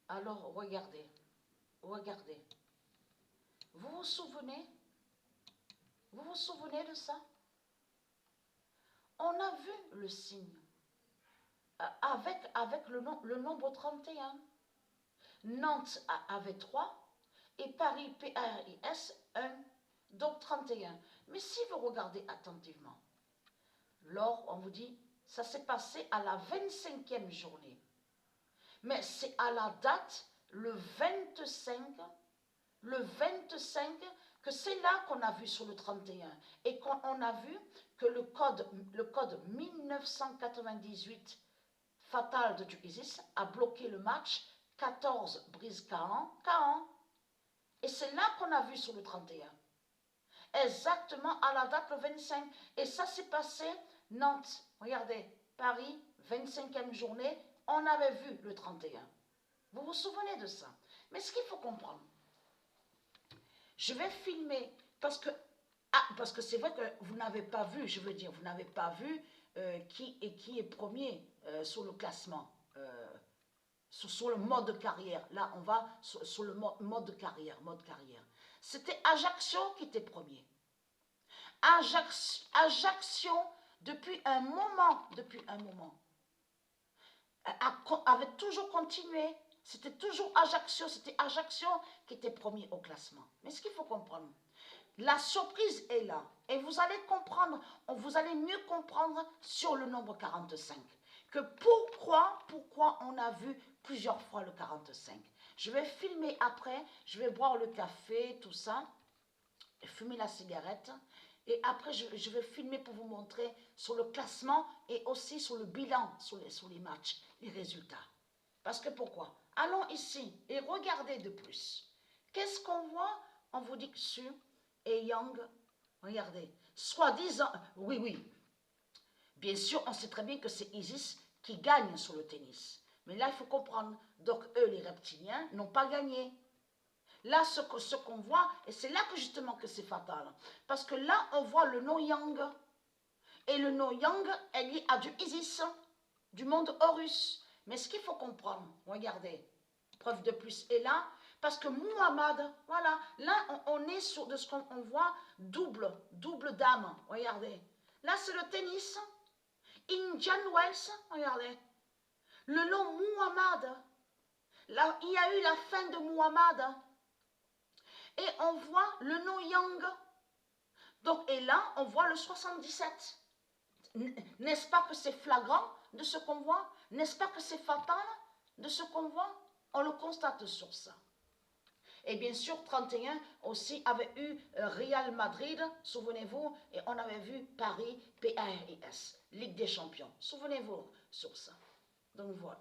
Alors, regardez, regardez. Vous vous souvenez? Vous vous souvenez de ça? On a vu le signe avec le nombre 31. Nantes avait 3 et Paris, PARIS, 1, donc 31. Mais si vous regardez attentivement, lors, on vous dit, ça s'est passé à la 25e journée. Mais c'est à la date, le 25, que c'est là qu'on a vu sur le 31. Et qu'on a vu que le code 1998 fatal de Isis a bloqué le match 14 brise Caen. Et c'est là qu'on a vu sur le 31. Exactement à la date le 25. Et ça s'est passé Nantes. Regardez, Paris, 25e journée, on avait vu le 31. Vous vous souvenez de ça? Mais ce qu'il faut comprendre, je vais filmer parce que c'est vrai que vous n'avez pas vu, je veux dire, vous n'avez pas vu qui est premier sur le classement, sur le mode carrière. Là, on va sur le mode carrière. C'était Ajaccio qui était premier. Ajaccio, depuis un moment, avait toujours continué. C'était toujours Ajaccio, qui était premier au classement. Mais ce qu'il faut comprendre, la surprise est là. Et vous allez comprendre, vous allez mieux comprendre sur le nombre 45. Que pourquoi on a vu plusieurs fois le 45. Je vais filmer après, je vais boire le café, tout ça, fumer la cigarette. Et après, je vais filmer pour vous montrer sur le classement et aussi sur le bilan, sur les matchs, les résultats. Parce que pourquoi? Allons ici et regardez de plus. Qu'est-ce qu'on voit? On vous dit que Su et Yang, regardez, soi-disant, oui, bien sûr, on sait très bien que c'est Isis qui gagne sur le tennis. Mais là, il faut comprendre, donc eux, les reptiliens, n'ont pas gagné. Là, ce qu'on voit, et c'est là que justement que c'est fatal. Parce que là, on voit le nom Yang. Et le nom Yang est lié à du Isis, du monde Horus. Mais ce qu'il faut comprendre, regardez, preuve de plus est là, parce que Muhammad, voilà, là, on est sur de ce qu'on voit, double dame, regardez. Là, c'est le tennis. Indian Wells, regardez. Le nom Muhammad. Là, il y a eu la fin de Muhammad. Et on voit le nom Yang. Donc, et là, on voit le 77. N'est-ce pas que c'est flagrant de ce qu'on voit? N'est-ce pas que c'est fatal de ce qu'on voit? On le constate sur ça. Et bien sûr, 31 aussi avait eu Real Madrid, souvenez-vous, et on avait vu Paris, PARIS, Ligue des Champions. Souvenez-vous sur ça. Donc voilà.